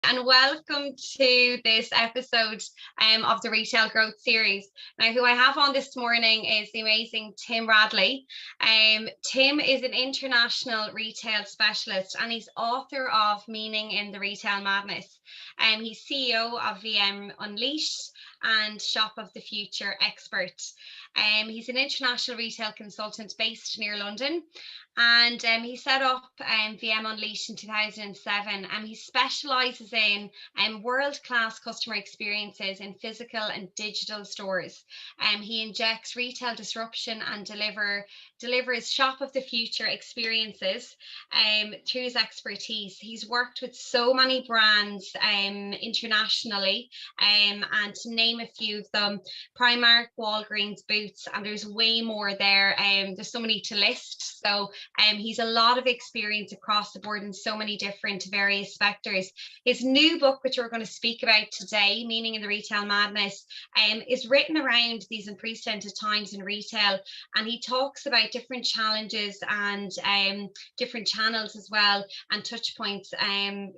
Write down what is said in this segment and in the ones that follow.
And welcome to this episode of the Retail Growth Series. Now, who I have on this morning is the amazing Tim Radley. Tim is an international retail specialist and he's author of Meaning in the Retail Madness. He's CEO of VM Unleashed and Shop of the Future expert. He's an international retail consultant based near London, and he set up VM Unleashed in 2007, and he specialises in world-class customer experiences in physical and digital stores. He injects retail disruption and delivers shop of the future experiences through his expertise. He's worked with so many brands internationally, and to name a few of them, Primark, Walgreens, Boots, and there's way more there. There's so many to list. So he's a lot of experience across the board in so many different various sectors. His new book, which we're going to speak about today, Meaning in the Retail Madness, is written around these unprecedented times in retail, and he talks about different challenges and different channels as well, and touch points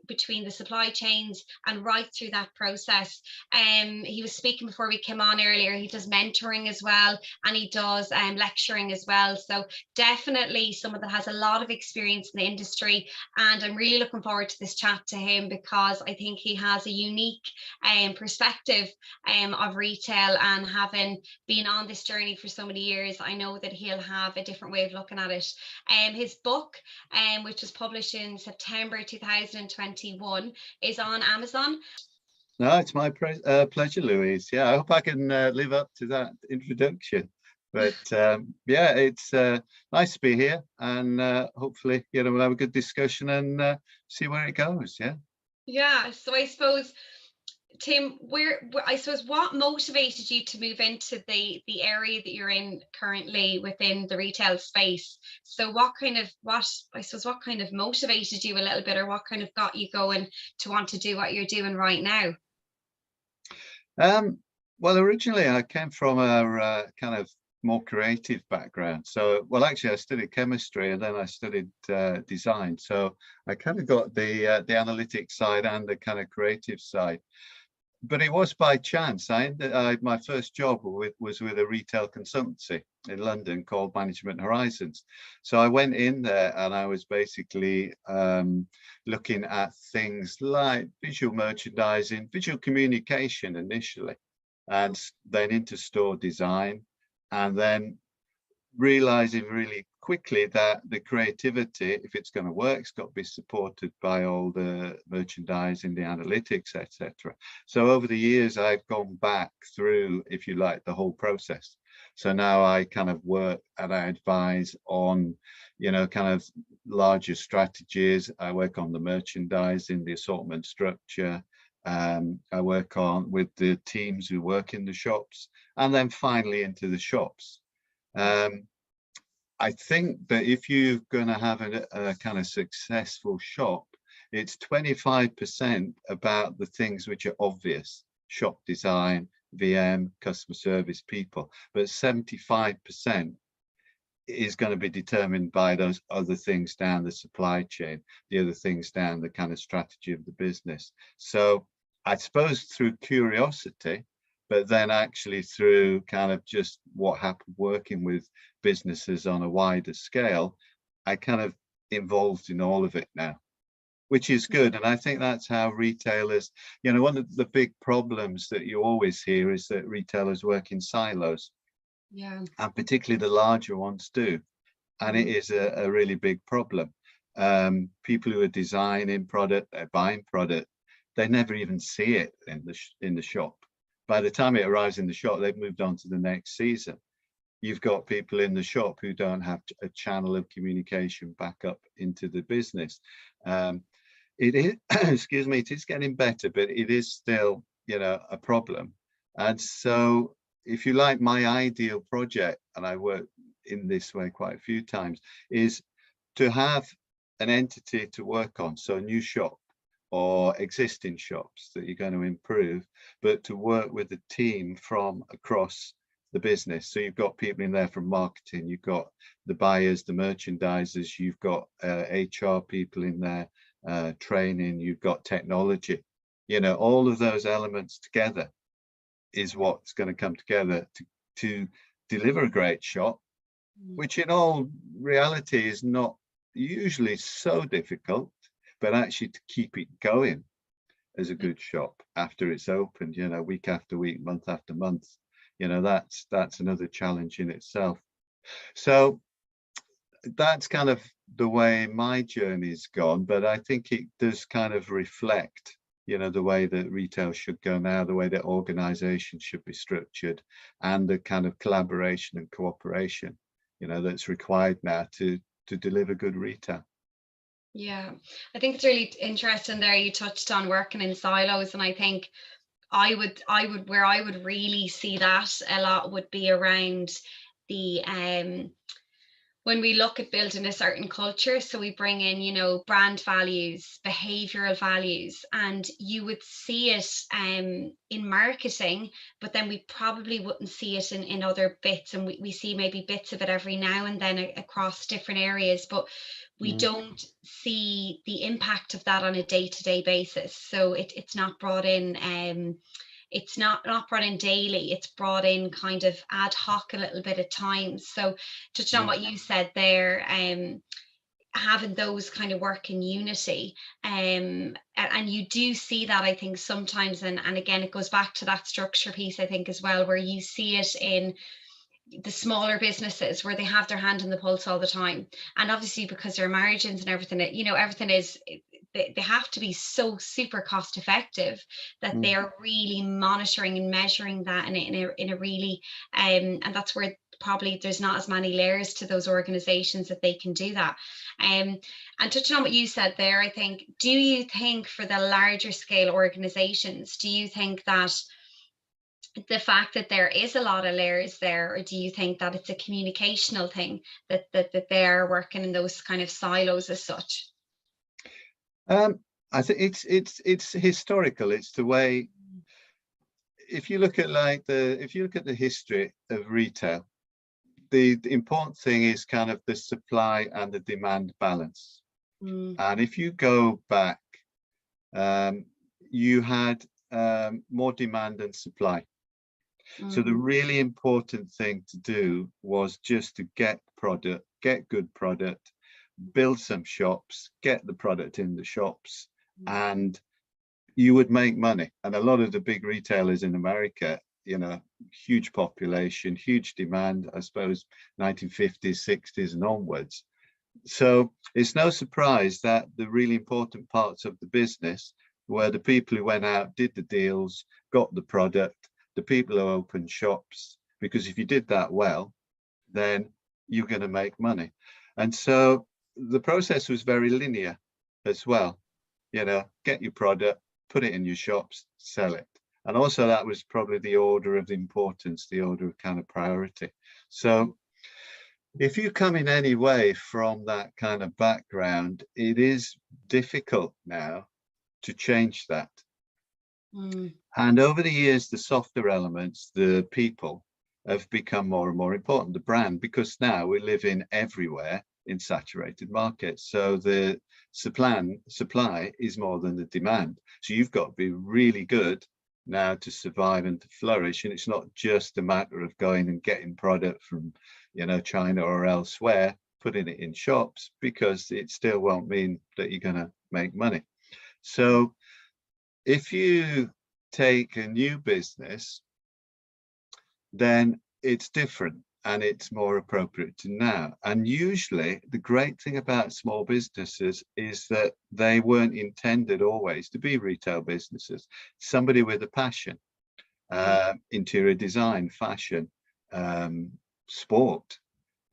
between the supply chains and right through that process. He was speaking before we came on earlier. He does mentoring as well, and he does lecturing as well. So definitely someone that has a lot of experience in the industry, and I'm really looking forward to this chat to him because I think he has a unique perspective of retail, and having been on this journey for so many years, I know that he'll have a different way of looking at it. His book, which was published in September 2021, is on Amazon. No, it's my pleasure, Louise. Yeah, I hope I can live up to that introduction. But yeah, it's nice to be here, and hopefully, we'll have a good discussion and see where it goes. Yeah. So I suppose, Tim, what motivated you to move into the area that you're in currently within the retail space? So what kind of motivated you a little bit, or what kind of got you going to want to do what you're doing right now? Well, originally I came from a kind of more creative background. So, well, actually I studied chemistry and then I studied design. So I kind of got the analytics side and the kind of creative side. But it was by chance. My first job was with a retail consultancy in London called Management Horizons. So I went in there and I was basically looking at things like visual merchandising, visual communication initially, and then into store design, and then realizing really quickly that the creativity, if it's going to work, it's got to be supported by all the merchandising, the analytics, etc. So over the years, I've gone back through, if you like, the whole process. So now I kind of work and I advise on, kind of larger strategies. I work on the merchandising, the assortment structure. I work on with the teams who work in the shops, and then finally into the shops. I think that if you're going to have a kind of successful shop, it's 25% about the things which are obvious: shop design, VM, customer service, people. But 75% is going to be determined by those other things down the supply chain, the other things down the kind of strategy of the business. So I suppose through curiosity, but then actually through kind of just what happened working with businesses on a wider scale, I kind of involved in all of it now, which is good. And I think that's how retailers, one of the big problems that you always hear is that retailers work in silos. Yeah. And particularly the larger ones do. And it is a really big problem. People who are designing product, they're buying product, they never even see it in the shop. By the time it arrives in the shop, they've moved on to the next season. You've got people in the shop who don't have a channel of communication back up into the business. It is, excuse me, it is getting better, but it is still, a problem. And so, if you like, my ideal project, and I work in this way quite a few times, is to have an entity to work on. So a new shop or existing shops that you're going to improve, but to work with a team from across the business. So you've got people in there from marketing, you've got the buyers, the merchandisers, you've got HR people in there, training, you've got technology. You know, all of those elements together is what's going to come together to deliver a great shop, which in all reality is not usually so difficult, but actually to keep it going as a good shop after it's opened, you know, week after week, month after month, you know, that's another challenge in itself. So that's kind of the way my journey's gone, but I think it does kind of reflect, you know, the way that retail should go now, the way that organization should be structured, and the kind of collaboration and cooperation, you know, that's required now to deliver good retail. Yeah, I think it's really interesting there. You touched on working in silos, and I think where I would really see that a lot would be around the when we look at building a certain culture. So we bring in, you know, brand values, behavioral values, and you would see it in marketing, but then we probably wouldn't see it in other bits. And we see maybe bits of it every now and then across different areas, but we don't see the impact of that on a day-to-day basis. So it's not brought in. It's not brought in daily, it's brought in kind of ad hoc a little bit at times. So touching on what you said there, having those kind of work in unity, and you do see that, I think, sometimes, and again, it goes back to that structure piece, I think, as well, where you see it in the smaller businesses where they have their hand in the pulse all the time. And obviously because their margins and everything, you know, everything is, they have to be so super cost effective that they're really monitoring and measuring that in a really and that's where probably there's not as many layers to those organizations that they can do that. And touching on what you said there, I think, do you think for the larger scale organizations, do you think that the fact that there is a lot of layers there, or do you think that it's a communicational thing that they're working in those kind of silos as such? I think it's historical. It's the way, if you look at the history of retail, the important thing is kind of the supply and the demand balance. And if you go back, you had more demand than supply. So the really important thing to do was just to get good product, build some shops, get the product in the shops, and you would make money. And a lot of the big retailers in America, you know, huge population, huge demand, I suppose 1950s, 60s and onwards. So it's no surprise that the really important parts of the business were the people who went out, did the deals, got the product, the people who opened shops, because if you did that well, then you're going to make money. And so the process was very linear as well. You know, get your product, put it in your shops, sell it. And also that was probably the order of importance, the order of kind of priority. So if you come in any way from that kind of background, it is difficult now to change that. And over the years, the softer elements, the people, have become more and more important, the brand, because now we live in everywhere in saturated markets. So the supply is more than the demand. So you've got to be really good now to survive and to flourish. And it's not just a matter of going and getting product from, you know, China or elsewhere, putting it in shops, because it still won't mean that you're going to make money. So if you take a new business, then it's different and it's more appropriate to now. And usually the great thing about small businesses is that they weren't intended always to be retail businesses. Somebody with a passion, interior design, fashion, sport,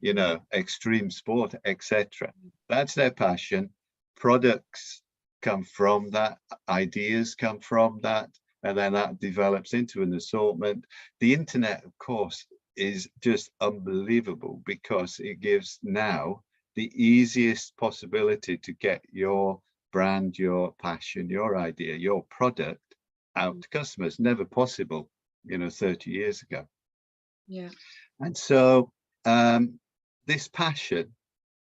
you know, extreme sport, etc. That's their passion. Products come from that, ideas come from that, and then that develops into an assortment. The internet, of course, is just unbelievable because it gives now the easiest possibility to get your brand, your passion, your idea, your product out to customers. Never possible, you know, 30 years ago. Yeah. And so this passion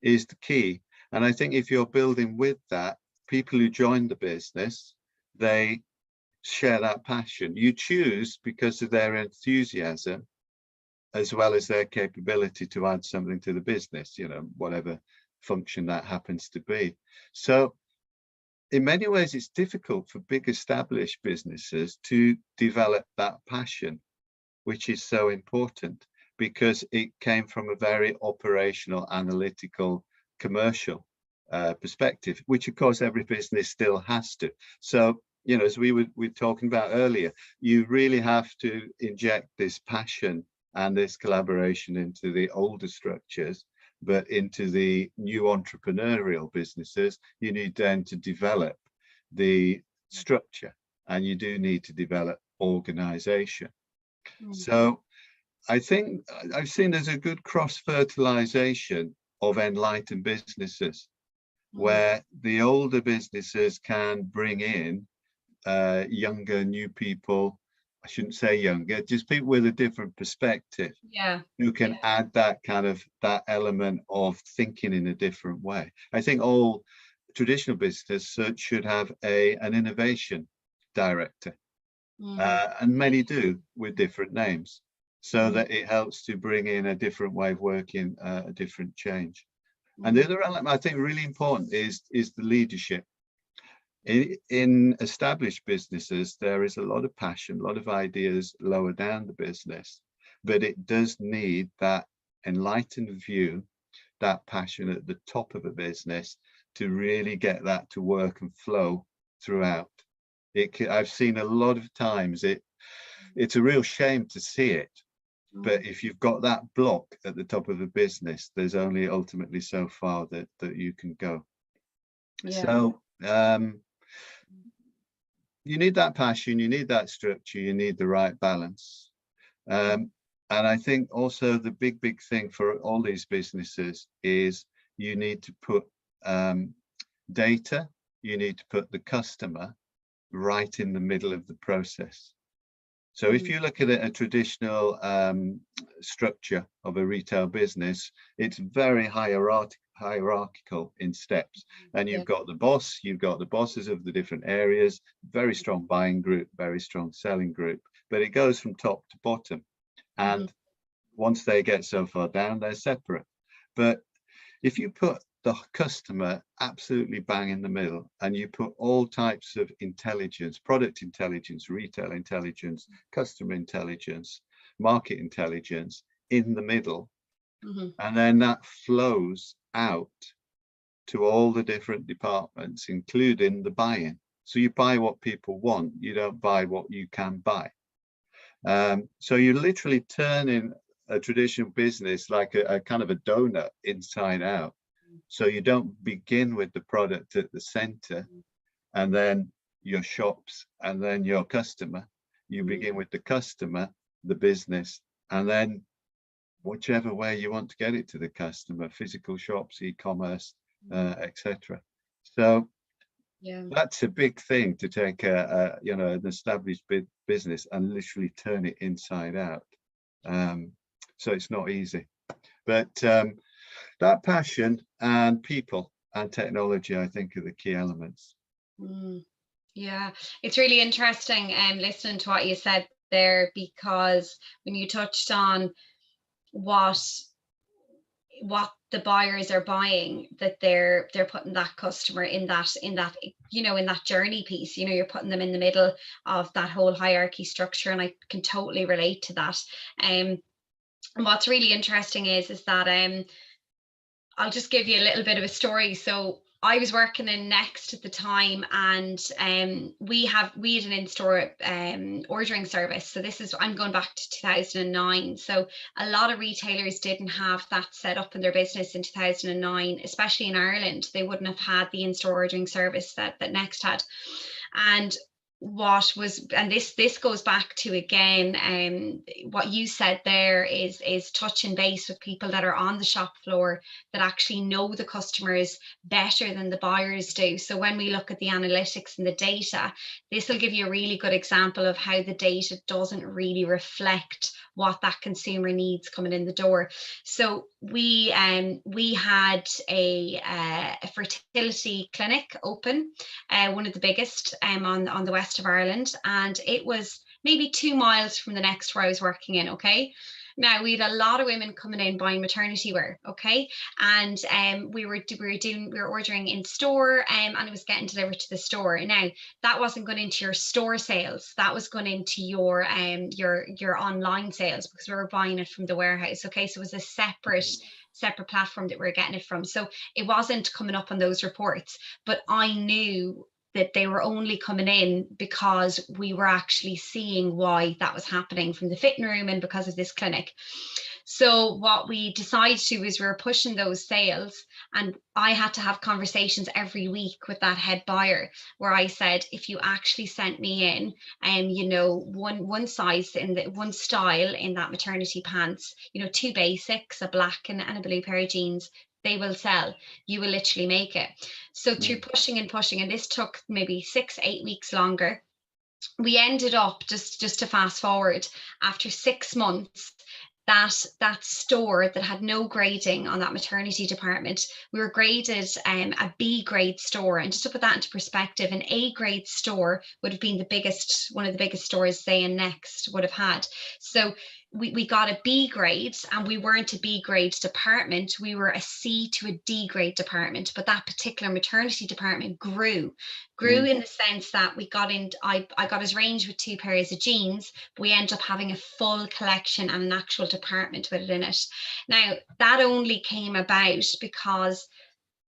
is the key. And I think if you're building with that, people who join the business, they share that passion. You choose because of their enthusiasm as well as their capability to add something to the business, you know, whatever function that happens to be. So in many ways, it's difficult for big established businesses to develop that passion, which is so important because it came from a very operational, analytical, commercial perspective, which of course every business still has to. So, you know, as we were talking about earlier, you really have to inject this passion and this collaboration into the older structures, but into the new entrepreneurial businesses, you need then to develop the structure, and you do need to develop organization. So I think I've seen there's a good cross-fertilization of enlightened businesses, where the older businesses can bring in younger, new people. I shouldn't say younger, just people with a different perspective, who can add that kind of that element of thinking in a different way. I think all traditional businesses should have an innovation director, and many do with different names, so that it helps to bring in a different way of working, a different change. And the other element I think really important is the leadership. In established businesses, there is a lot of passion, a lot of ideas lower down the business, but it does need that enlightened view, that passion at the top of a business to really get that to work and flow throughout. I've seen a lot of times it's a real shame to see it, but if you've got that block at the top of a business, there's only ultimately so far that you can go. So you need that passion, you need that structure, you need the right balance. And I think also the big thing for all these businesses is you need to put data, you need to put the customer right in the middle of the process. So if you look at a traditional structure of a retail business, it's very hierarchical in steps. And you've got the boss, you've got the bosses of the different areas, very strong buying group, very strong selling group, but it goes from top to bottom. And once they get so far down, they're separate. But if you put the customer absolutely bang in the middle, and you put all types of intelligence, product intelligence, retail intelligence, customer intelligence, market intelligence in the middle, and then that flows out to all the different departments, including the buying. So you buy what people want, you don't buy what you can buy. So you're literally turning a traditional business like a kind of a donut inside out. So you don't begin with the product at the center and then your shops and then your customer. You begin with the customer, the business, and then whichever way you want to get it to the customer, physical shops, e-commerce, etc. So that's a big thing, to take an established business and literally turn it inside out. So it's not easy, but that passion and people and technology, I think, are the key elements. Yeah, it's really interesting listening to what you said there, because when you touched on what the buyers are buying, that they're putting that customer in that in that journey piece, you're putting them in the middle of that whole hierarchy structure, and I can totally relate to that. And what's really interesting is that I'll just give you a little bit of a story. So I was working in Next at the time, and we had an in-store ordering service. So I'm going back to 2009. So a lot of retailers didn't have that set up in their business in 2009, especially in Ireland. They wouldn't have had the in-store ordering service that Next had. And this goes back to, again, what you said there is touching base with people that are on the shop floor, that actually know the customers better than the buyers do. So when we look at the analytics and the data, this will give you a really good example of how the data doesn't really reflect what that consumer needs coming in the door. So we had a fertility clinic open, one of the biggest on the west of Ireland, and it was maybe 2 miles from the next where I was working in. Okay. Now we had a lot of women coming in buying maternity wear, okay, and we were ordering in store, and it was getting delivered to the store. Now that wasn't going into your store sales; that was going into your online sales, because we were buying it from the warehouse. Okay, so it was a separate platform that we were getting it from. So it wasn't coming up on those reports, but I knew that they were only coming in because we were actually seeing why that was happening from the fitting room and because of this clinic. So what we decided to is we were pushing those sales, and I had to have conversations every week with that head buyer where I said, if you actually sent me in one size in the one style in that maternity pants, 2 basics, a black and a blue pair of jeans, they will sell. You will literally make it. So through pushing and pushing, and this took maybe 6-8 weeks longer, we ended up, just to fast forward, after 6 months, that store that had no grading on that maternity department, we were graded a B grade store. And just to put that into perspective, an A grade store would have been one of the biggest stores, say, in Next would have had. So we got a B grade, and we weren't a B grade department, we were a C to a D grade department. But that particular maternity department grew in the sense that we got in, I got his range with 2 pairs of jeans, but we ended up having a full collection and an actual department with it in it. Now that only came about because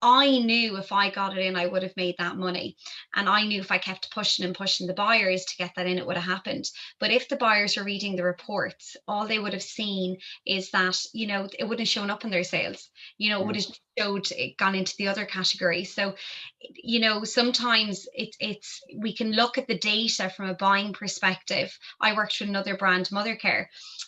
I knew if I got it in, I would have made that money. And I knew if I kept pushing and pushing the buyers to get that in, it would have happened. But if the buyers were reading the reports, all they would have seen is that, it wouldn't have shown up in their sales. It would have showed it gone into the other category. So, sometimes we can look at the data from a buying perspective. I worked with another brand, Mothercare,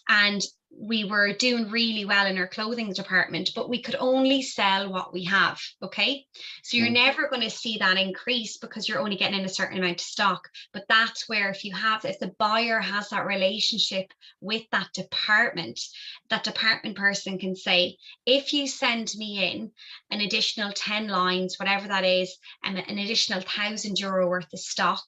and we were doing really well in our clothing department, but we could only sell what we have. Okay. So you're never going to see that increase because you're only getting in a certain amount of stock. But that's where, if the buyer has that relationship with that department person can say, if you send me in an additional 10 lines, whatever that is, and an additional €1,000 worth of stock,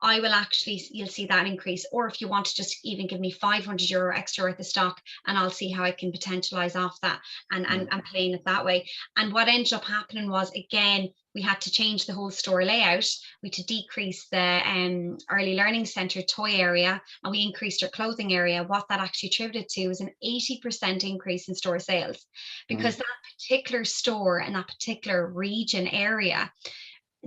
I will you'll see that increase. Or if you want to just even give me €500 extra worth of stock, and I'll see how I can potentialize off that and playing it that way. And what ended up happening was, again, we had to change the whole store layout. We had to decrease the early learning centre toy area, and we increased our clothing area. What that actually attributed to was an 80% increase in store sales, because that particular store and that particular region area,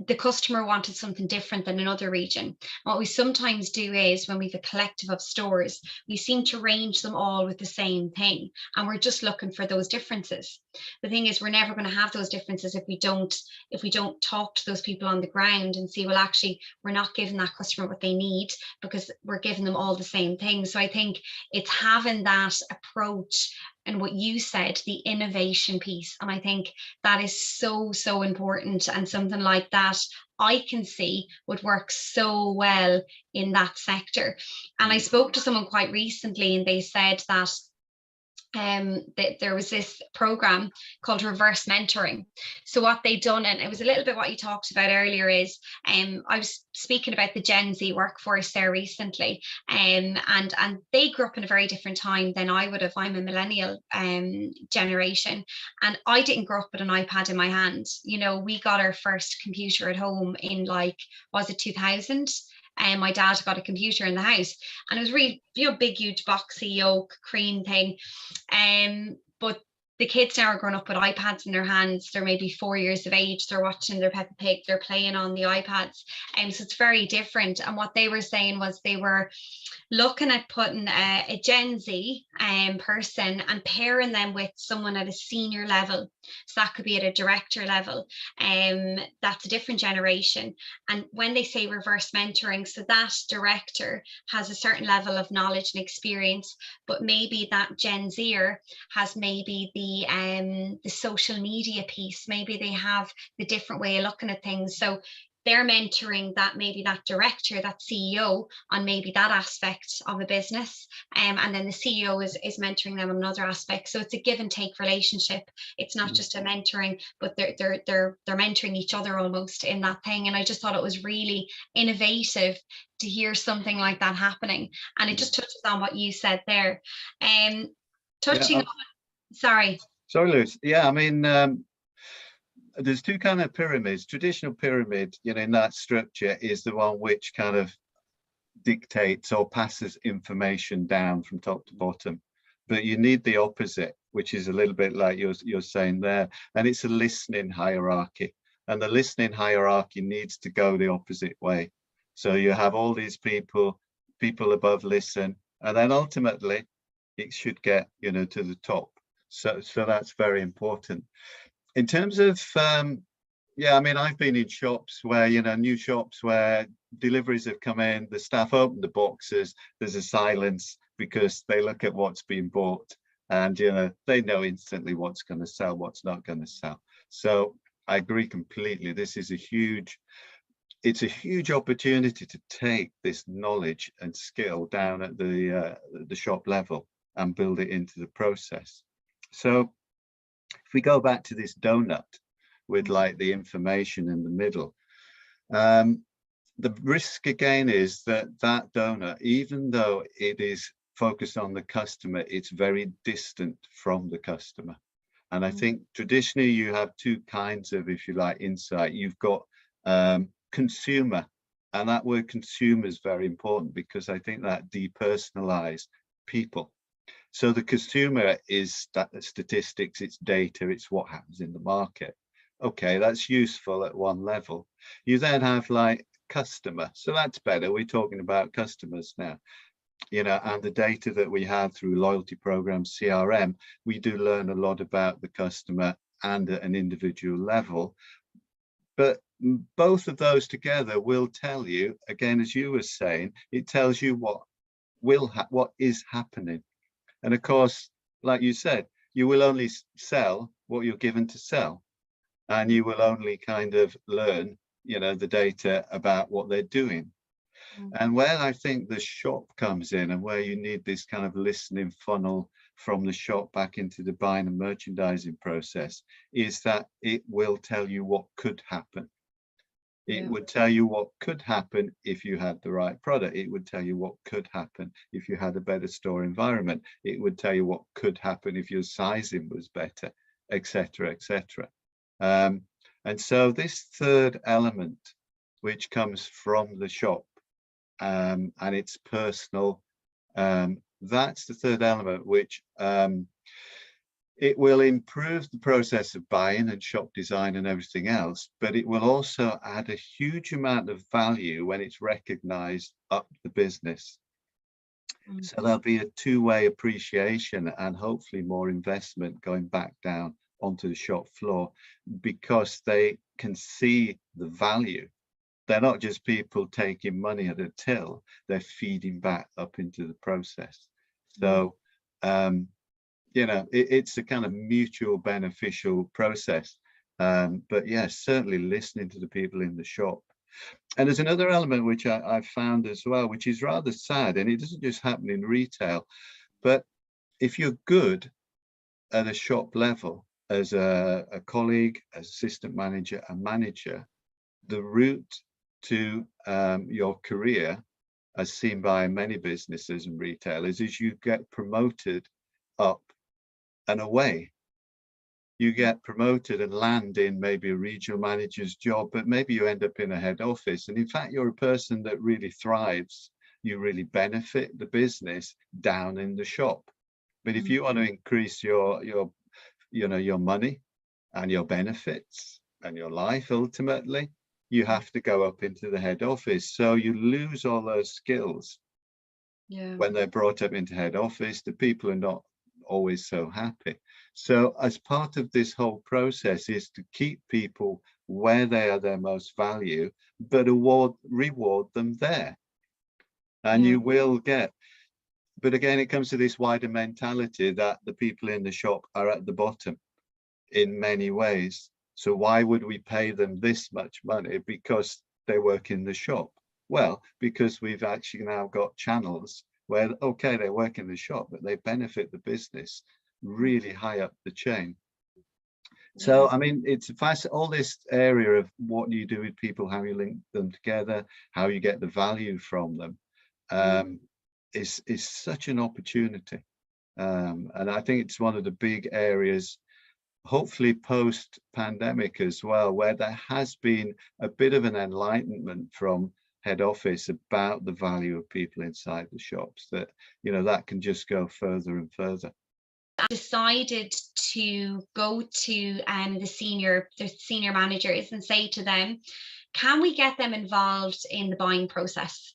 the customer wanted something different than another region. What we sometimes do is, when we have a collective of stores, we seem to range them all with the same thing, and we're just looking for those differences. The thing is, we're never going to have those differences if we don't talk to those people on the ground and see, well, actually, we're not giving that customer what they need because we're giving them all the same thing. So I think it's having that approach, and what you said, the innovation piece. And I think that is so, so important, and something like that I can see would work so well in that sector. And I spoke to someone quite recently, and they said that there was this program called reverse mentoring. So what they'd done, and it was a little bit what you talked about earlier, is I was speaking about the Gen Z workforce there recently, and they grew up in a very different time than I would have. I'm a millennial generation, and I didn't grow up with an iPad in my hand. We got our first computer at home in, was it 2000? And my dad got a computer in the house, and it was really, big, huge, boxy, oak, cream thing. But the kids now are growing up with iPads in their hands. They're maybe 4 years of age. They're watching their Peppa Pig. They're playing on the iPads. So it's very different. And what they were saying was they were looking at putting a Gen Z person and pairing them with someone at a senior level. So that could be at a director level. That's a different generation. And when they say reverse mentoring, so that director has a certain level of knowledge and experience, but maybe that Gen Zer has maybe the social media piece. Maybe they have the different way of looking at things. So they're mentoring that, maybe that director, that CEO on maybe that aspect of a business, and then the CEO is mentoring them on another aspect. So it's a give and take relationship. It's not just a mentoring, but they're mentoring each other almost in that thing. And I just thought it was really innovative to hear something like that happening. And it just touches on what you said there. Touching on, sorry, Lewis. Yeah, I mean, there's two kind of pyramids. Traditional pyramid, you know, in that structure is the one which kind of dictates or passes information down from top to bottom. But you need the opposite, which is a little bit like you're saying there, and it's a listening hierarchy. And the listening hierarchy needs to go the opposite way. So you have all these people above listen, and then ultimately it should get, you know, to the top. So that's very important. In terms of, yeah, I mean, I've been in shops where, you know, new shops where deliveries have come in, the staff open the boxes, there's a silence because they look at what's being bought and, you know, they know instantly what's going to sell, what's not going to sell. So I agree completely. This is it's a huge opportunity to take this knowledge and skill down at the shop level and build it into the process. So if we go back to this donut with like the information in the middle, the risk again is that donut, even though it is focused on the customer, it's very distant from the customer. And I think traditionally you have two kinds of, if you like, insight. You've got consumer, and that word consumer is very important because I think that depersonalized people. So the consumer is statistics, it's data, it's what happens in the market. Okay, that's useful at one level. You then have like customer, so that's better. We're talking about customers now, you know, and the data that we have through loyalty programs, CRM, we do learn a lot about the customer and at an individual level. But both of those together will tell you, again, as you were saying, it tells you what is happening. And of course, like you said, you will only sell what you're given to sell, and you will only kind of learn, you know, the data about what they're doing. And where I think the shop comes in and where you need this kind of listening funnel from the shop back into the buying and merchandising process is that it will tell you what could happen. It would tell you what could happen if you had the right product. It would tell you what could happen if you had a better store environment. It would tell you what could happen if your sizing was better, etc., etc. And so this third element, which comes from the shop, and it's personal, that's the third element, which it will improve the process of buying and shop design and everything else, but it will also add a huge amount of value when it's recognized up the business. So there'll be a two-way appreciation and hopefully more investment going back down onto the shop floor because they can see the value. They're not just people taking money at a till, they're feeding back up into the process. So, you know, it's a kind of mutual beneficial process. But yes, certainly listening to the people in the shop. And there's another element which I've found as well, which is rather sad, and it doesn't just happen in retail, but if you're good at a shop level, as a colleague, as assistant manager, a manager, the route to your career, as seen by many businesses and retailers, is you get promoted up and away. You get promoted and land in maybe a regional manager's job, but maybe you end up in a head office. And in fact, you're a person that really thrives. You really benefit the business down in the shop. But if you want to increase your money and your benefits and your life, ultimately, you have to go up into the head office. So you lose all those skills. When they're brought up into head office, the people are not always so happy. So as part of this whole process is to keep people where they are their most value, but reward them there. And you will get, but again, it comes to this wider mentality that the people in the shop are at the bottom in many ways. So why would we pay them this much money? Because they work in the shop? Well, because we've actually now got channels where, okay, they work in the shop, but they benefit the business really high up the chain. So, I mean, it's fast, all this area of what you do with people, how you link them together, how you get the value from them, is such an opportunity. And I think it's one of the big areas, hopefully post-pandemic as well, where there has been a bit of an enlightenment from head office about the value of people inside the shops, that, you know, that can just go further and further. Decided to go to the senior managers and say to them, can we get them involved in the buying process?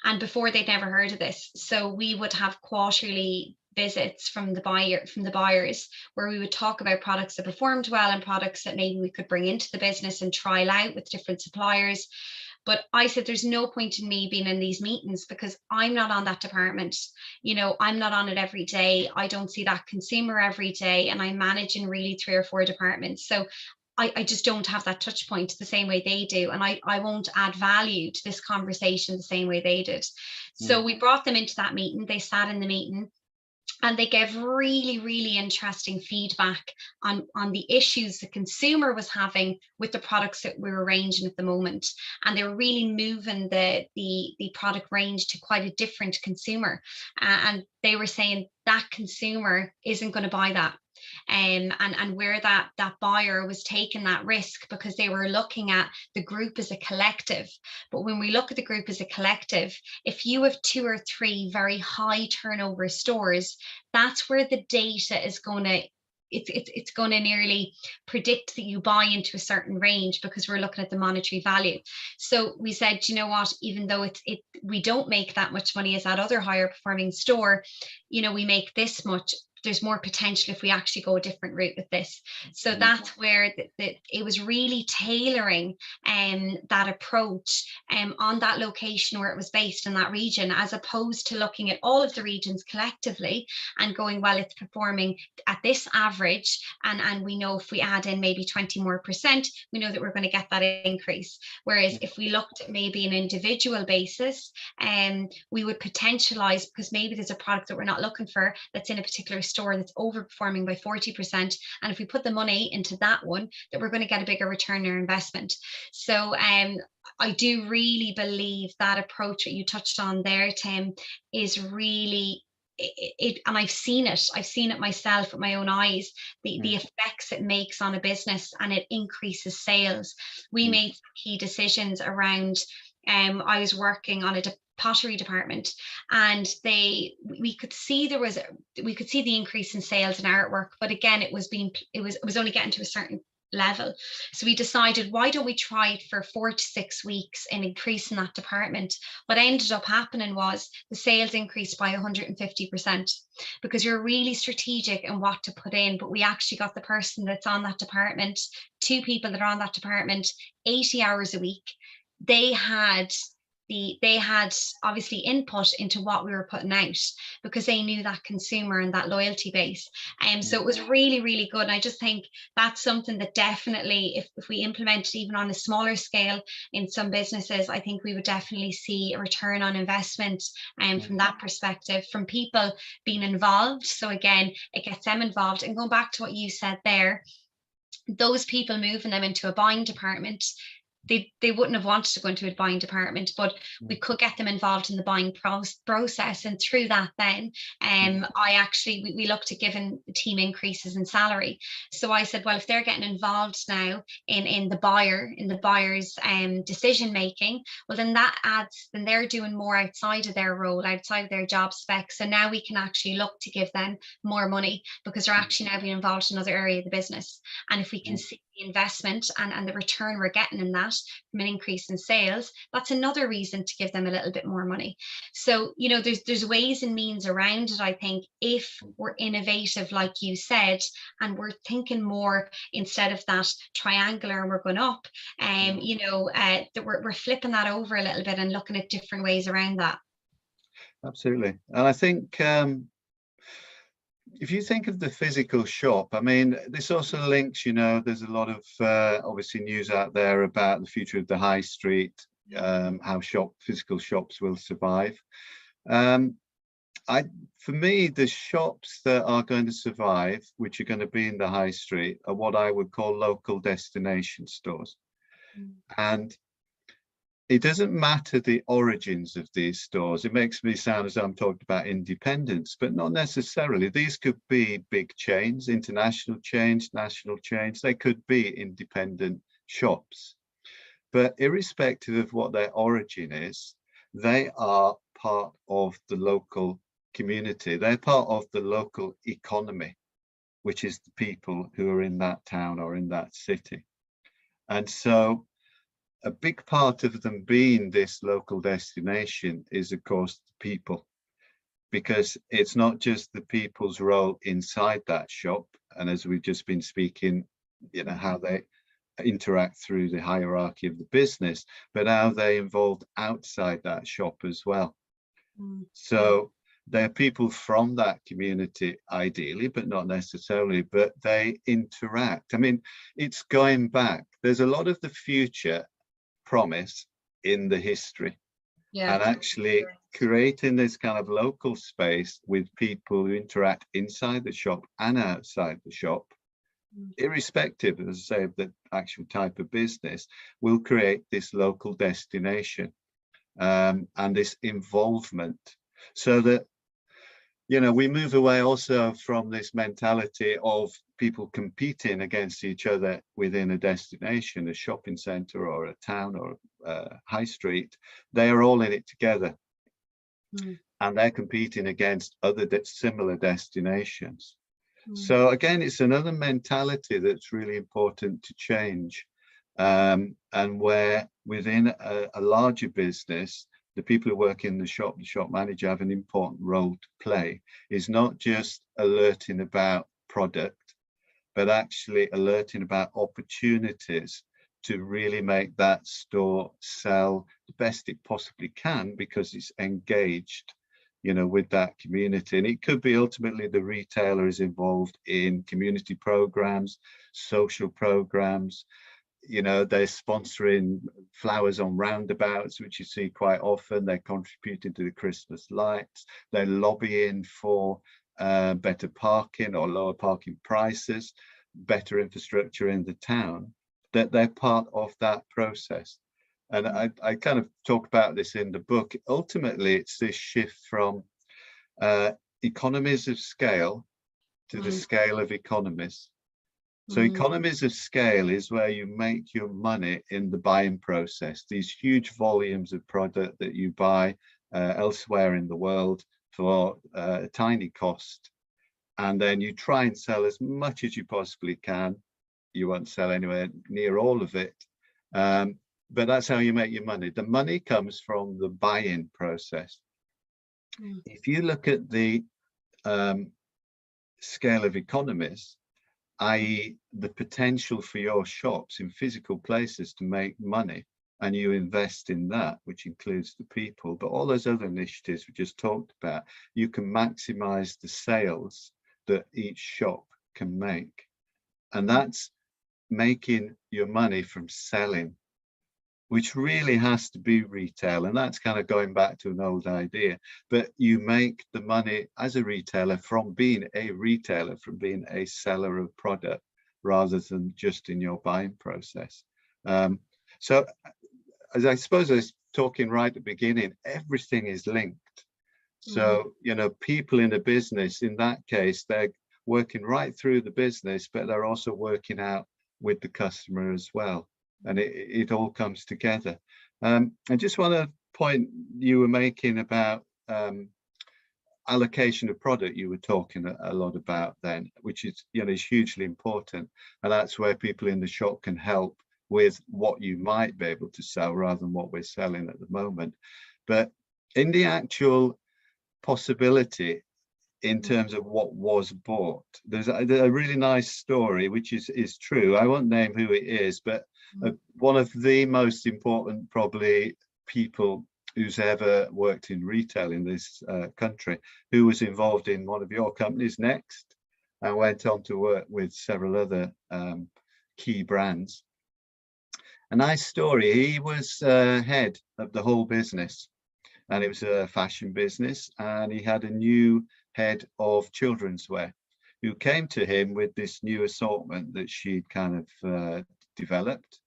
And before, they'd never heard of this, so we would have quarterly visits from the buyers, where we would talk about products that performed well and products that maybe we could bring into the business and trial out with different suppliers. But I said, there's no point in me being in these meetings because I'm not on that department. You know, I'm not on it every day. I don't see that consumer every day, and I'm managing really 3 or 4 departments. So I just don't have that touch point the same way they do. And I won't add value to this conversation the same way they did. So we brought them into that meeting. They sat in the meeting, and they gave really, really interesting feedback on the issues the consumer was having with the products that we were ranging at the moment. And they were really moving the product range to quite a different consumer. And they were saying that consumer isn't going to buy that. And where that buyer was taking that risk because they were looking at the group as a collective. But when we look at the group as a collective, if you have 2 or 3 very high turnover stores, that's where the data is going to it's going to nearly predict that you buy into a certain range, because we're looking at the monetary value. So we said, you know what, even though we don't make that much money as that other higher performing store, you know, we make this much. There's more potential if we actually go a different route with this. So that's where it was really tailoring that approach on that location where it was based in that region, as opposed to looking at all of the regions collectively and going, well, it's performing at this average, and we know if we add in maybe 20% more, we know that we're going to get that increase. Whereas if we looked at maybe an individual basis, we would potentialize, because maybe there's a product that we're not looking for that's in a particular store that's overperforming by 40%, and if we put the money into that one, that we're going to get a bigger return on our investment. So I do really believe that approach that you touched on there, Tim, is really and I've seen it myself with my own eyes, the effects it makes on a business, and it increases sales. We made key decisions around I was working on a pottery department, and we could see the increase in sales and artwork, but again, it was only getting to a certain level. So we decided, why don't we try it for 4 to 6 weeks and increase in that department? What ended up happening was the sales increased by 150%, because you're really strategic in what to put in. But we actually got the person that's on that department, 2 people that are on that department, 80 hours a week. They had obviously input into what we were putting out, because they knew that consumer and that loyalty base. So it was really, really good. And I just think that's something that definitely, if we implemented even on a smaller scale in some businesses, I think we would definitely see a return on investment from that perspective, from people being involved. So again, it gets them involved. And going back to what you said there, those people moving them into a buying department, they wouldn't have wanted to go into a buying department, but we could get them involved in the buying process. And through that, then we looked at giving the team increases in salary. So I said, well, if they're getting involved now in the buyer's decision making, well, then then they're doing more outside of their role, outside of their job spec. So now we can actually look to give them more money, because they're actually now being involved in another area of the business. And if we can see the investment and the return we're getting in that from an increase in sales, that's another reason to give them a little bit more money. So, you know, there's ways and means around it, I think, if we're innovative, like you said, and we're thinking more, instead of that triangular and we're going up, that we're flipping that over a little bit and looking at different ways around that. Absolutely. And I think if you think of the physical shop, I mean, this also links, you know, there's a lot of obviously news out there about the future of the high street, how physical shops will survive. For me, the shops that are going to survive, which are going to be in the high street, are what I would call local destination stores. And it doesn't matter the origins of these stores. It makes me sound as though I'm talking about independence, but not necessarily. These could be big chains, international chains, national chains. They could be independent shops. But irrespective of what their origin is, they are part of the local community. They're part of the local economy, which is the people who are in that town or in that city. And so a big part of them being this local destination is, of course, the people, because it's not just the people's role inside that shop. And as we've just been speaking, you know, how they interact through the hierarchy of the business, but how they involved outside that shop as well. So they're people from that community, ideally, but not necessarily, but they interact. I mean, it's going back. There's a lot of the future promise in the history, and actually creating this kind of local space with people who interact inside the shop and outside the shop, irrespective, as I say, of the actual type of business, will create this local destination and this involvement, so that, you know, we move away also from this mentality of people competing against each other within a destination, a shopping center or a town or a high street. They are all in it together, and they're competing against other similar destinations. So again, it's another mentality that's really important to change, and where within a larger business, the people who work in the shop manager have an important role to play. Is not just alerting about product, but actually alerting about opportunities to really make that store sell the best it possibly can, because it's engaged, you know, with that community. And it could be ultimately the retailer is involved in community programs, social programs. You know, they're sponsoring flowers on roundabouts, which you see quite often. They're contributing to the Christmas lights. They're lobbying for better parking or lower parking prices, better infrastructure in the town. That they're part of that process. And I kind of talk about this in the book. Ultimately, it's this shift from economies of scale to the scale of economies. So economies of scale is where you make your money in the buying process, these huge volumes of product that you buy elsewhere in the world for a tiny cost. And then you try and sell as much as you possibly can. You won't sell anywhere near all of it, but that's how you make your money. The money comes from the buying process. If you look at the scale of economies, i.e. the potential for your shops in physical places to make money, and you invest in that, which includes the people, but all those other initiatives we just talked about, you can maximize the sales that each shop can make. And that's making your money from selling, which really has to be retail. And that's kind of going back to an old idea, but you make the money as a retailer from being a retailer, from being a seller of product, rather than just in your buying process. So as I suppose I was talking right at the beginning, everything is linked. So, you know, people in a business, in that case, they're working right through the business, but they're also working out with the customer as well. And it all comes together. I just want to point you were making about allocation of product. You were talking a lot about then, which is, you know, is hugely important. And that's where people in the shop can help with what you might be able to sell rather than what we're selling at the moment. But in the actual possibility, in terms of what was bought, there's a really nice story, which is true. I won't name who it is, but one of the most important probably people who's ever worked in retail in this country, who was involved in one of your companies, Next, and went on to work with several other key brands. A nice story. He was head of the whole business, and it was a fashion business, and he had a new head of children's wear who came to him with this new assortment that she'd kind of developed,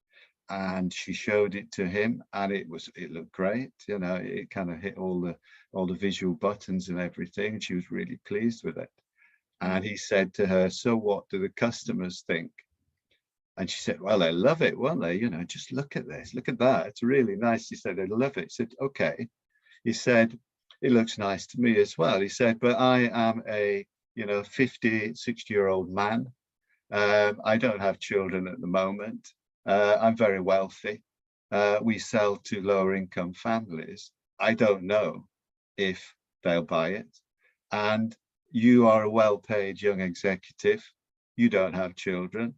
and she showed it to him, and it looked great. You know, it kind of hit all the visual buttons and everything, and she was really pleased with it. And he said to her, "So what do the customers think?" And she said, "Well, they love it, won't they? You know, just look at this, look at that. It's really nice." He said, "They love it." He said, "Okay." He said, "It looks nice to me as well." He said, "But I am a, 50, 60-year-old man. I don't have children at the moment. I'm very wealthy. We sell to lower income families. I don't know if they'll buy it. And you are a well-paid young executive. You don't have children.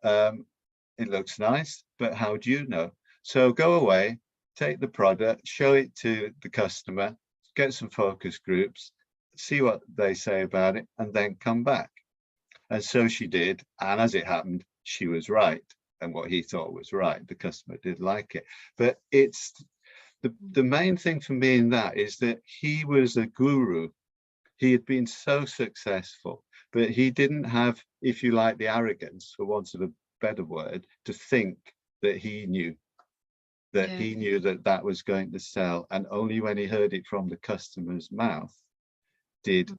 It looks nice, but how do you know? So go away, take the product, show it to the customer, get some focus groups, see what they say about it, and then come back." And so she did. And as it happened, she was right. And what he thought was right, the customer did like it. But it's the main thing for me in that is that he was a guru. He had been so successful, but he didn't have, if you like, the arrogance, for want of a better word, to think that he knew that that was going to sell. And only when he heard it from the customer's mouth did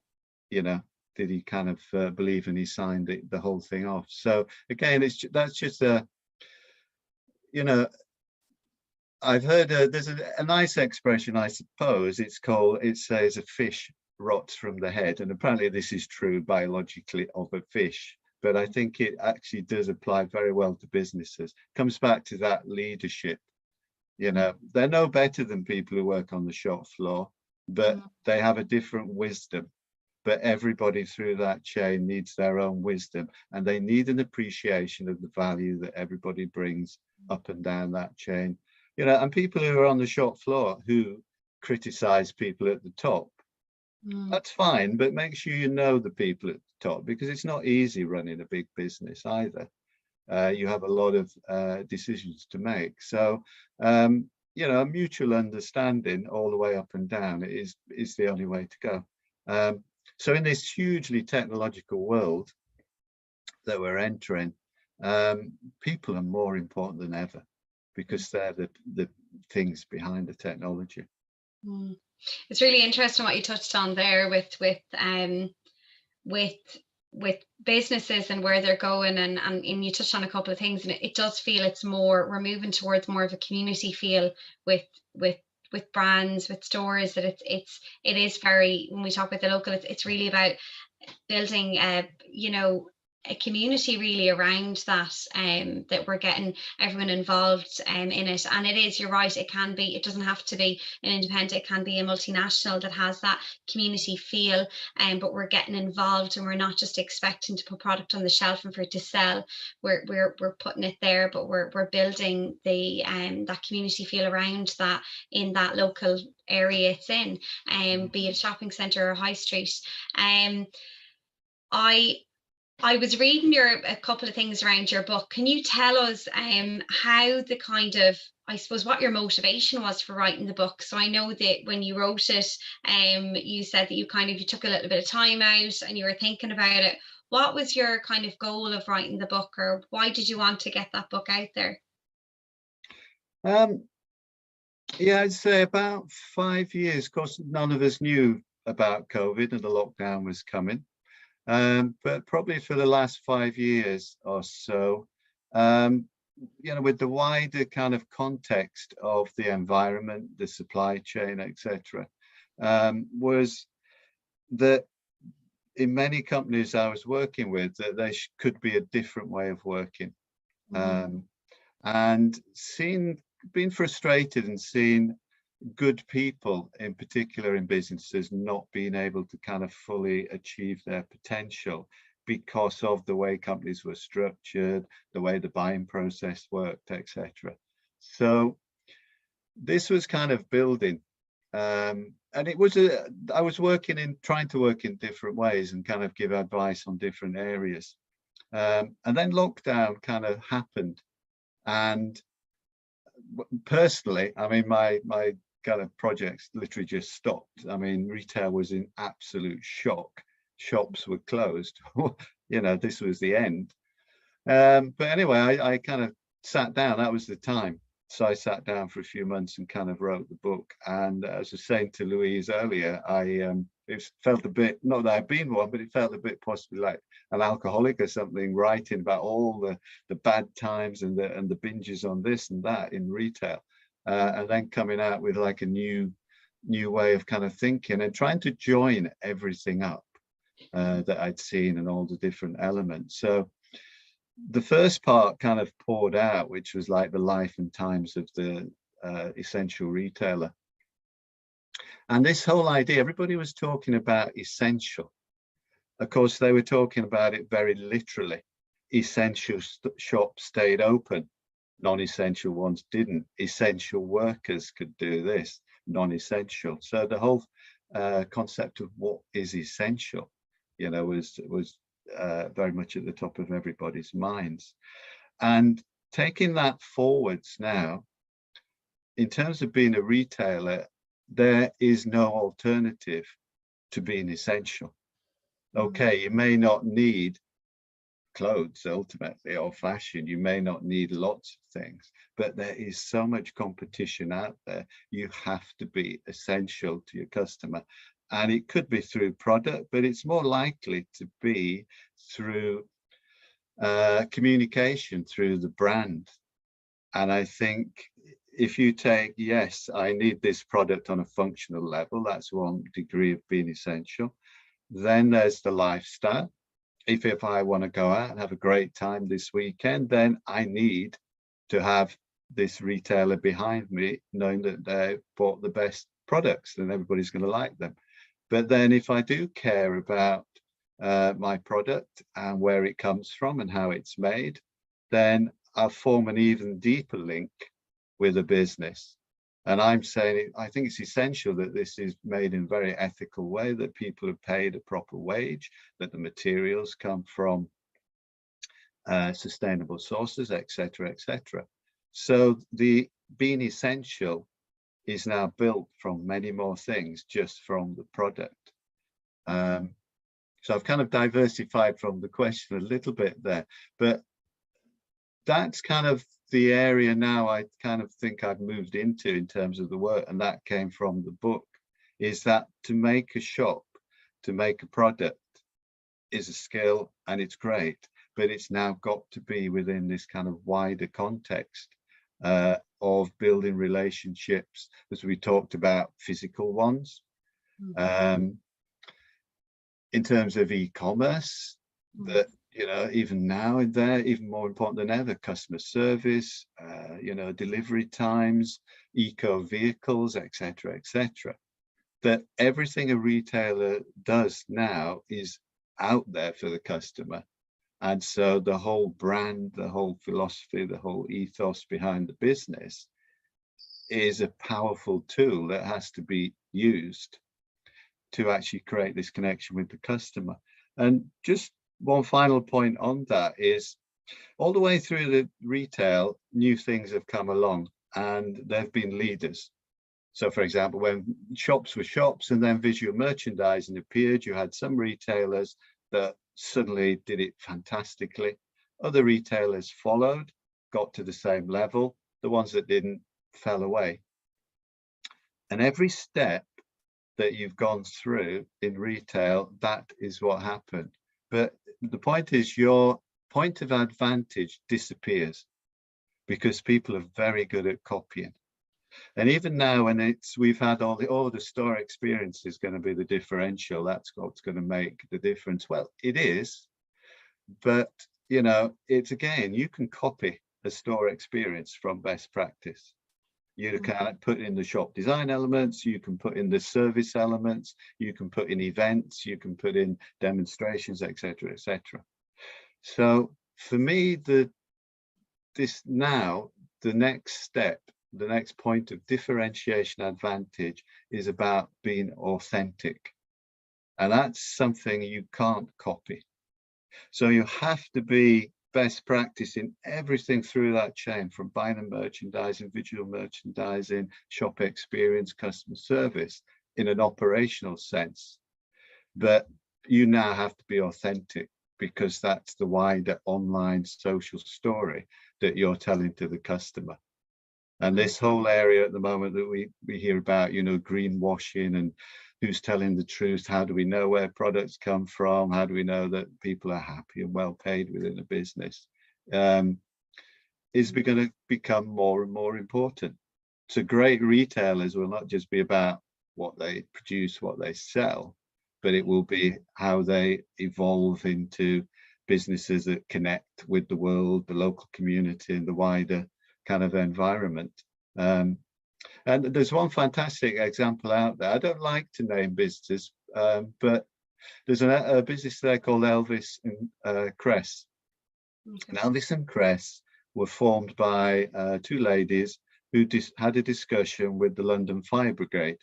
he kind of believe, and he signed the whole thing off. So again, that's just I've heard there's a nice expression, I suppose. It says a fish rots from the head, and apparently this is true biologically of a fish, but I think it actually does apply very well to businesses. Comes back to that leadership. They're no better than people who work on the shop floor, but they have a different wisdom. But everybody through that chain needs their own wisdom, and they need an appreciation of the value that everybody brings up and down that chain. And people who are on the shop floor who criticize people at the top, that's fine, but make sure you know the people at the top, because it's not easy running a big business either. You have a lot of decisions to make. So, a mutual understanding all the way up and down is the only way to go. So in this hugely technological world that we're entering, people are more important than ever, because they're the things behind the technology. It's really interesting what you touched on there with businesses and where they're going, and you touched on a couple of things, and it does feel we're moving towards more of a community feel with brands, with stores, that it is very, when we talk about the local, it's really about building a community really around that, that we're getting everyone involved in it. And it is, you're right, it doesn't have to be an independent, it can be a multinational that has that community feel, but we're getting involved, and we're not just expecting to put product on the shelf and for it to sell. We're putting it there, but we're building the that community feel around that in that local area it's in, be it a shopping centre or high street. I was reading a couple of things around your book. Can you tell us how the kind of, I suppose, what your motivation was for writing the book? So I know that when you wrote it, you said that you took a little bit of time out and you were thinking about it. What was your kind of goal of writing the book, or why did you want to get that book out there? Yeah, I'd say about 5 years. Of course, none of us knew about COVID and the lockdown was coming. But probably for the last 5 years or so, with the wider kind of context of the environment, the supply chain, etc., was that in many companies I was working with, that there could be a different way of working. And being frustrated and seeing good people, in particular in businesses, not being able to kind of fully achieve their potential because of the way companies were structured, the way the buying process worked, etc. So this was kind of building. and I was trying to work in different ways and kind of give advice on different areas. And then lockdown kind of happened. And personally, I mean, my kind of projects literally just stopped. I mean, retail was in absolute shock. Shops were closed. You know, this was the end. But anyway, I kind of sat down. That was the time. So I sat down for a few months and kind of wrote the book. And as I was saying to Louise earlier, it felt a bit, not that I've been one, but it felt a bit possibly like an alcoholic or something, writing about all the bad times and the binges on this and that in retail, and then coming out with like a new way of kind of thinking and trying to join everything up that I'd seen and all the different elements. So the first part kind of poured out, which was like the life and times of the essential retailer. And this whole idea, everybody was talking about essential. Of course, they were talking about it very literally. Essential shops stayed open, non-essential ones didn't. Essential workers could do this, non-essential. So the whole concept of what is essential, you know, was very much at the top of everybody's minds. And taking that forwards now, in terms of being a retailer, there is no alternative to being essential. Okay, you may not need clothes ultimately or fashion, you may not need lots of things, but there is so much competition out there. You have to be essential to your customer. And it could be through product, but it's more likely to be through communication, through the brand. And I think if you take, yes, I need this product on a functional level, that's one degree of being essential. Then there's the lifestyle. If I want to go out and have a great time this weekend, then I need to have this retailer behind me, knowing that they bought the best products and everybody's going to like them. But then if I do care about my product and where it comes from and how it's made, then I'll form an even deeper link with a business. And I'm saying, I think it's essential that this is made in a very ethical way, that people are paid a proper wage, that the materials come from sustainable sources, etc., etc. So the being essential is now built from many more things, just from the product. So I've kind of diversified from the question a little bit there, but that's kind of the area now I kind of think I've moved into in terms of the work, and that came from the book, is that to make a shop, to make a product is a skill and it's great, but it's now got to be within this kind of wider context of building relationships, as we talked about, physical ones. In terms of e-commerce, that, you know, even now and there, even more important than ever, customer service, you know, delivery times, eco vehicles, etc., etc. That everything a retailer does now is out there for the customer. And so the whole brand, the whole philosophy, the whole ethos behind the business is a powerful tool that has to be used to actually create this connection with the customer. And just one final point on that is, all the way through the retail, new things have come along and they've been leaders. So for example, when shops were shops and then visual merchandising appeared, you had some retailers that suddenly did it fantastically. Other retailers followed, got to the same level. The ones that didn't fell away. And every step that you've gone through in retail, that is what happened. But the point is, your point of advantage disappears because people are very good at copying. And even now, when we've had all the store experience is going to be the differential, that's what's going to make the difference. Well, it is, but you know, it's again, you can copy a store experience from best practice. You can put in the shop design elements, you can put in the service elements, you can put in events, you can put in demonstrations, etc., etc. So for me, the next step the next point of differentiation advantage is about being authentic. And that's something you can't copy. So you have to be best practice in everything through that chain, from buying and merchandising, visual merchandising, shop experience, customer service, in an operational sense. But you now have to be authentic, because that's the wider online social story that you're telling to the customer. And this whole area at the moment that we hear about, you know, greenwashing and who's telling the truth, how do we know where products come from, how do we know that people are happy and well paid within a business, is going to become more and more important. So great retailers will not just be about what they produce, what they sell, but it will be how they evolve into businesses that connect with the world, the local community, and the wider kind of environment. And there's one fantastic example out there. I don't like to name businesses, but there's a business there called Elvis and Cress. Okay. And Elvis and Cress were formed by two ladies who had a discussion with the London Fire Brigade.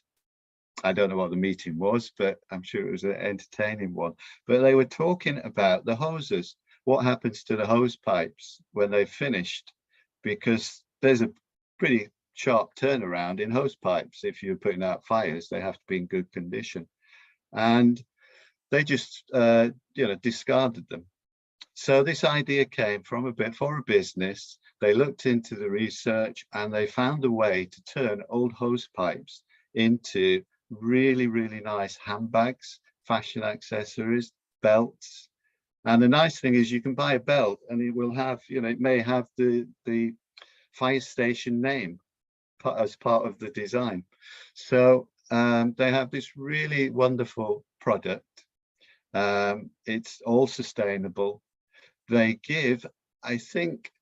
I don't know what the meeting was, but I'm sure it was an entertaining one. But they were talking about the hoses. What happens to the hose pipes when they've finished? Because there's a pretty sharp turnaround in hose pipes. If you're putting out fires, they have to be in good condition. And they just, discarded them. So this idea came from for a business. They looked into the research and they found a way to turn old hose pipes into really, really nice handbags, fashion accessories, belts. And the nice thing is you can buy a belt and it will have, it may have the fire station name as part of the design. So they have this really wonderful product. It's all sustainable. They give, I think,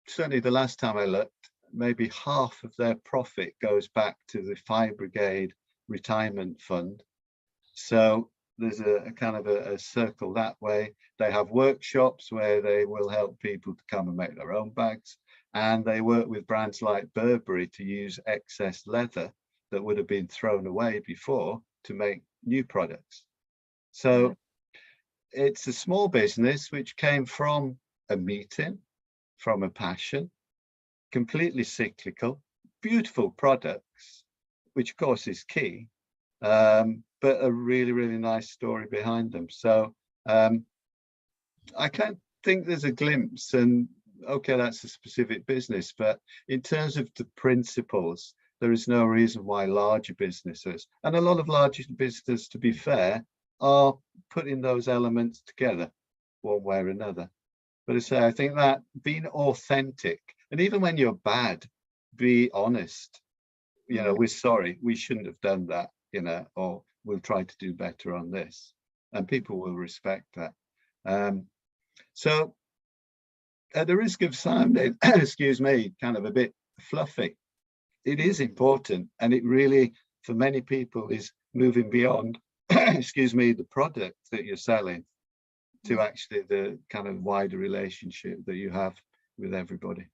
certainly the last time I looked, maybe half of their profit goes back to the Fire Brigade retirement fund. So there's a kind of a circle that way. They have workshops where they will help people to come and make their own bags. And they work with brands like Burberry to use excess leather that would have been thrown away before to make new products. So it's a small business which came from a meeting, from a passion, completely cyclical, beautiful products, which of course is key, but a really, really nice story behind them. So I can't think there's a glimpse, and okay, that's a specific business, but in terms of the principles, there is no reason why larger businesses, and a lot of larger businesses, to be fair, are putting those elements together one way or another. But I say, I think that being authentic, and even when you're bad, be honest. We're sorry, we shouldn't have done that, or we'll try to do better on this, and people will respect that. So at the risk of sounding, excuse me, kind of a bit fluffy, it is important, and it really, for many people, is moving beyond, excuse me, the product that you're selling to actually the kind of wider relationship that you have with everybody.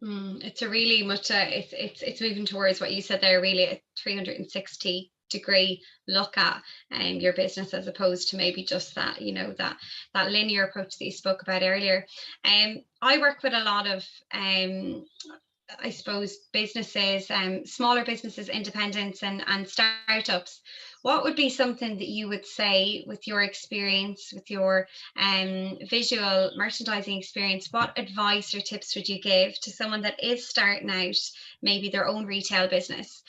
It's a really much it's moving towards what you said there, really a 360-degree look at your business, as opposed to maybe just that that linear approach that you spoke about earlier. I work with a lot of I suppose businesses, smaller businesses, independents and startups. What would be something that you would say, with your experience, with your visual merchandising experience, what advice or tips would you give to someone that is starting out, maybe their own retail business?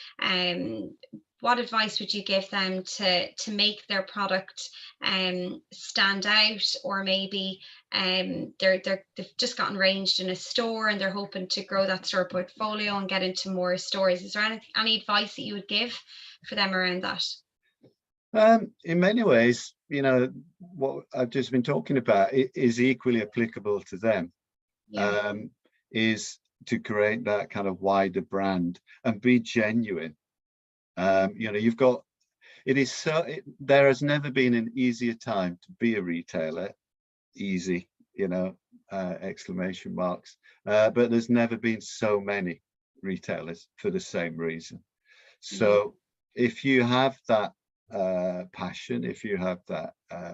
What advice would you give them to make their product stand out, or maybe they've just gotten ranged in a store and they're hoping to grow that store portfolio and get into more stores? Is there any advice that you would give for them around that? In many ways, what I've just been talking about is equally applicable to them. Is to create that kind of wider brand and be genuine. You've got, there has never been an easier time to be a retailer. Easy, exclamation marks, but there's never been so many retailers for the same reason. So if you have that passion, if you have that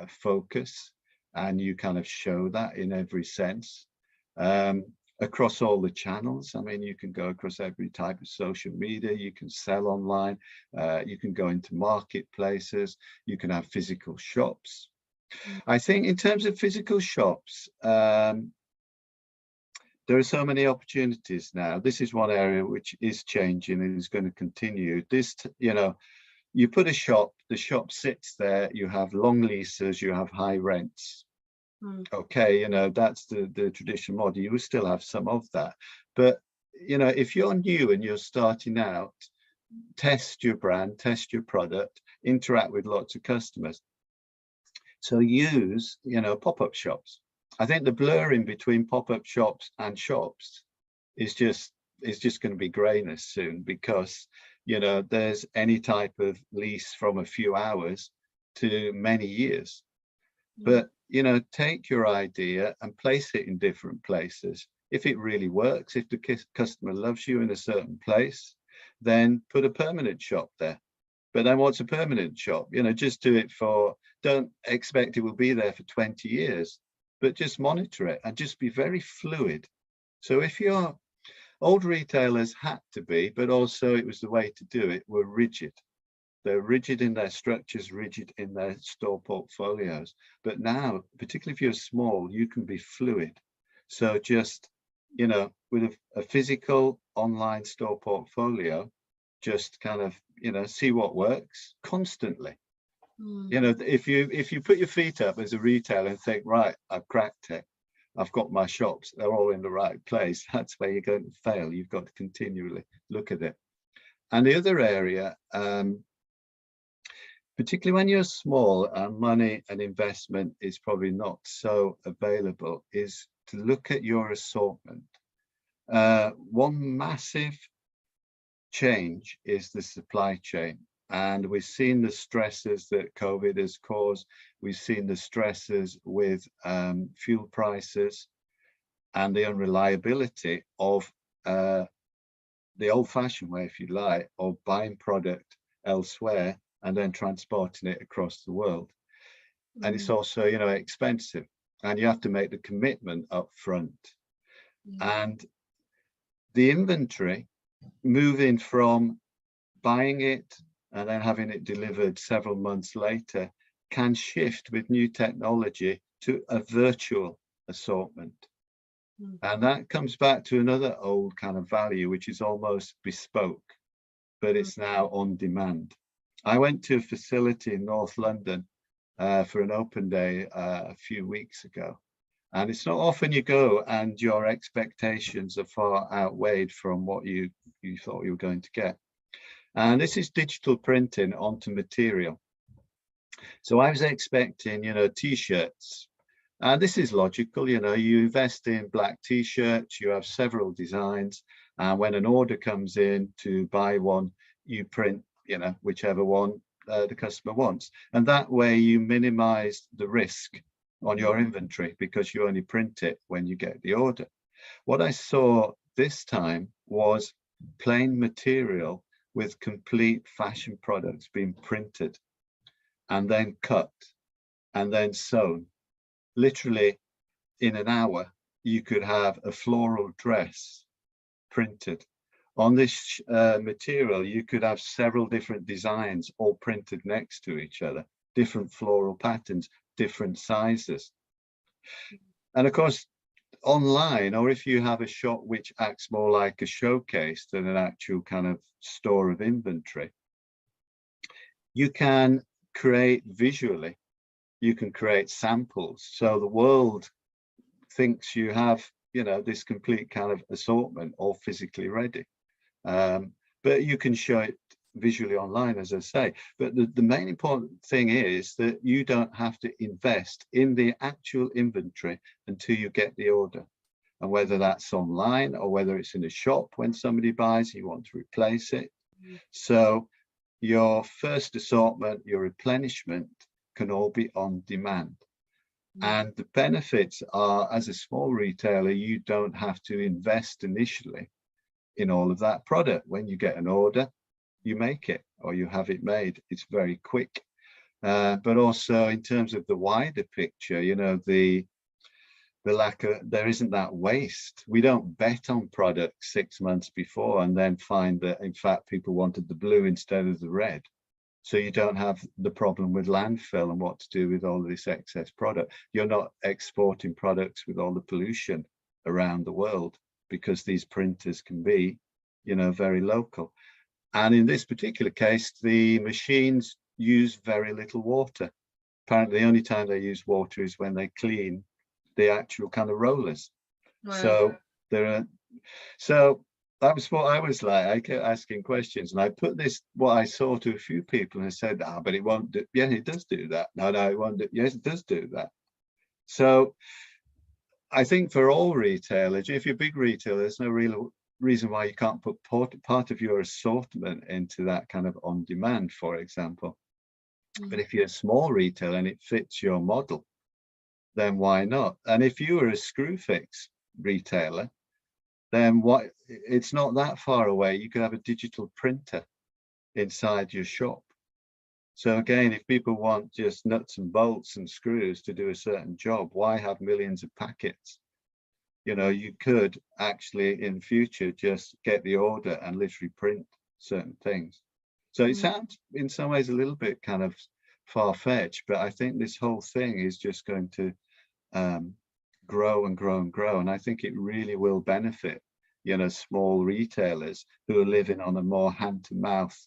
focus, and you kind of show that in every sense, across all the channels. I mean, you can go across every type of social media, you can sell online, you can go into marketplaces, you can have physical shops. I think in terms of physical shops, there are so many opportunities now. This is one area which is changing and is going to continue. This, you know, you put a shop, the shop sits there, you have long leases, you have high rents. Okay, you know, that's the traditional model. You will still have some of that. But, you know, if you're new and you're starting out, test your brand, test your product, interact with lots of customers. So use, you know, pop-up shops. I think the blurring between pop-up shops and shops is just going to be grayness soon, because, you know, there's any type of lease from a few hours to many years. But, you know, take your idea and place it in different places. If it really works, if the customer loves you in a certain place, then put a permanent shop there. But then what's a permanent shop? You know, just do it for, don't expect it will be there for 20 years, but just monitor it and just be very fluid. So if your old retailers had to be, but also it was the way to do it, were rigid. They're rigid in their structures, rigid in their store portfolios. But now, particularly if you're small, you can be fluid. So just, you know, with a physical online store portfolio, just kind of, you know, see what works constantly. You know, if you put your feet up as a retailer and think, right, I've cracked it, I've got my shops, they're all in the right place, that's where you're going to fail. You've got to continually look at it. And the other area, particularly when you're small and money and investment is probably not so available, is to look at your assortment. One massive change is the supply chain. And we've seen the stresses that COVID has caused. We've seen the stresses with fuel prices and the unreliability of the old-fashioned way, if you like, of buying product elsewhere and then transporting it across the world. And it's also, you know, expensive, and you have to make the commitment up front. And the inventory, moving from buying it and then having it delivered several months later, can shift with new technology to a virtual assortment. And that comes back to another old kind of value, which is almost bespoke, but it's now on demand. I went to a facility in North London for an open day a few weeks ago. And it's not often you go and your expectations are far outweighed from what you thought you were going to get. And this is digital printing onto material. So I was expecting, you know, t-shirts. And this is logical, you know, you invest in black t-shirts, you have several designs. And when an order comes in to buy one, you print, you know, whichever one the customer wants. And that way you minimize the risk on your inventory, because you only print it when you get the order. What I saw this time was plain material with complete fashion products being printed and then cut and then sewn. Literally in an hour, you could have a floral dress printed. On this material, you could have several different designs all printed next to each other, different floral patterns, different sizes. And of course, online, or if you have a shop which acts more like a showcase than an actual kind of store of inventory, you can create visually, you can create samples. So the world thinks you have, you know, this complete kind of assortment all physically ready. But you can show it visually online, as I say. But the main important thing is that you don't have to invest in the actual inventory until you get the order. And whether that's online or whether it's in a shop when somebody buys, you want to replace it. So your first assortment, your replenishment can all be on demand. And the benefits are, as a small retailer, you don't have to invest initially in all of that product. When you get an order, you make it or you have it made. It's very quick. But also in terms of the wider picture, you know, the lack of, there isn't that waste. We don't bet on products 6 months before and then find that in fact people wanted the blue instead of the red. So you don't have the problem with landfill and what to do with all of this excess product. You're not exporting products with all the pollution around the world because these printers can be, you know, very local. And in this particular case, the machines use very little water. Apparently the only time they use water is when they clean the actual kind of rollers. Wow. So there are, so that was what I was like. I kept asking questions and I put this, what I saw, to a few people and I said, ah, but it won't do. Yeah, it does do that. No, it won't do. Yes, it does do that. So I think for all retailers, if you're a big retailer, there's no real reason why you can't put part of your assortment into that kind of on demand, for example. But if you're a small retailer and it fits your model, then why not? And if you were a Screwfix retailer, then what? It's not that far away. You could have a digital printer inside your shop. So again, if people want just nuts and bolts and screws to do a certain job, why have millions of packets? You know, you could actually in future just get the order and literally print certain things. So it sounds in some ways a little bit kind of far-fetched, but I think this whole thing is just going to grow and grow and grow. And I think it really will benefit, you know, small retailers who are living on a more hand-to-mouth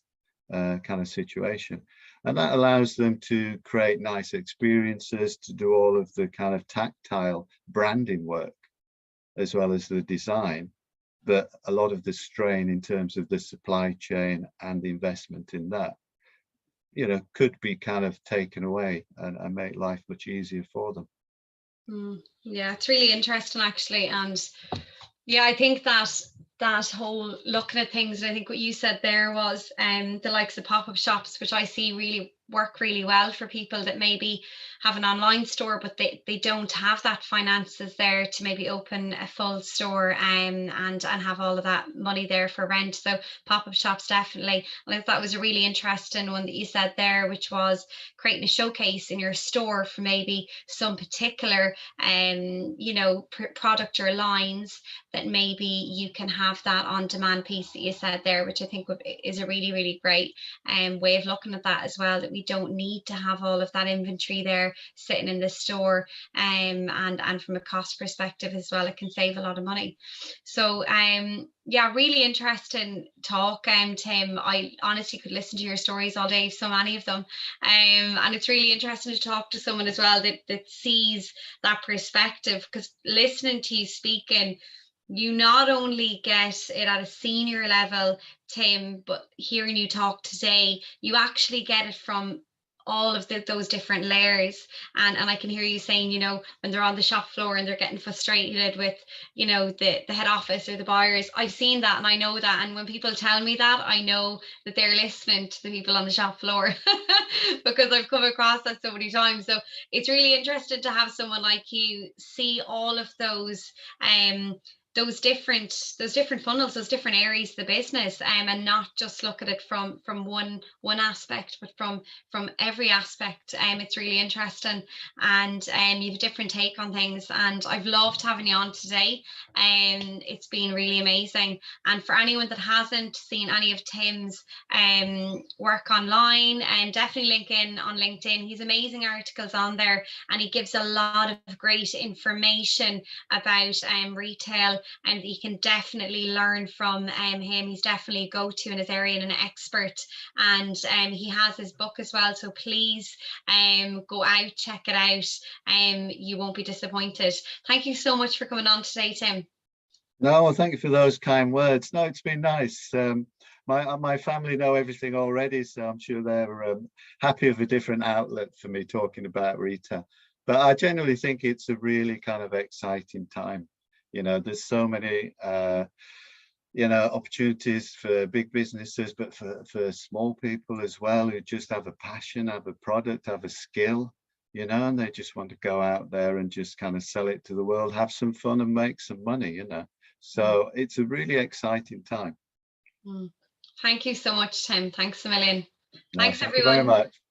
kind of situation. And that allows them to create nice experiences, to do all of the kind of tactile branding work, as well as the design. But a lot of the strain in terms of the supply chain and the investment in that, you know, could be kind of taken away and make life much easier for them. Yeah, it's really interesting actually. And yeah, I think that whole looking at things, and I think what you said there was the likes of pop-up shops, which I see really work really well for people that maybe have an online store, but they don't have that finances there to maybe open a full store and have all of that money there for rent. So pop-up shops definitely. And I thought that was a really interesting one that you said there, which was creating a showcase in your store for maybe some particular you know, product or lines that maybe you can have that on demand piece that you said there, which I think is a really, really great way of looking at that as well, that we don't need to have all of that inventory there sitting in the store, and from a cost perspective as well, it can save a lot of money. So yeah, really interesting talk, Tim. I honestly could listen to your stories all day, so many of them, and it's really interesting to talk to someone as well that sees that perspective, because listening to you speaking, you not only get it at a senior level, Tim, but hearing you talk today, you actually get it from all of those different layers. And I can hear you saying, you know, when they're on the shop floor and they're getting frustrated with, you know, the head office or the buyers, I've seen that and I know that. And when people tell me that, I know that they're listening to the people on the shop floor because I've come across that so many times. So it's really interesting to have someone like you see all of those those different funnels, those different areas of the business, and not just look at it from one aspect, but from every aspect. It's really interesting, and you have a different take on things, and I've loved having you on today. It's been really amazing. And for anyone that hasn't seen any of Tim's work online, definitely link in on LinkedIn. He's amazing articles on there, and he gives a lot of great information about retail, and you can definitely learn from him. He's definitely a go-to in his area and an expert, and he has his book as well, so please go out, check it out. You won't be disappointed. Thank you so much for coming on today, Tim. No, well, thank you for those kind words. No, it's been nice. My family know everything already, so I'm sure they're happy with a different outlet for me talking about retail. But I generally think it's a really kind of exciting time. You know, there's so many, you know, opportunities for big businesses, but for small people as well, who just have a passion, have a product, have a skill, you know, and they just want to go out there and just kind of sell it to the world, have some fun and make some money, you know. So it's a really exciting time. Thank you so much, Tim. Thanks a million. No, Thanks, thank you very everyone. much.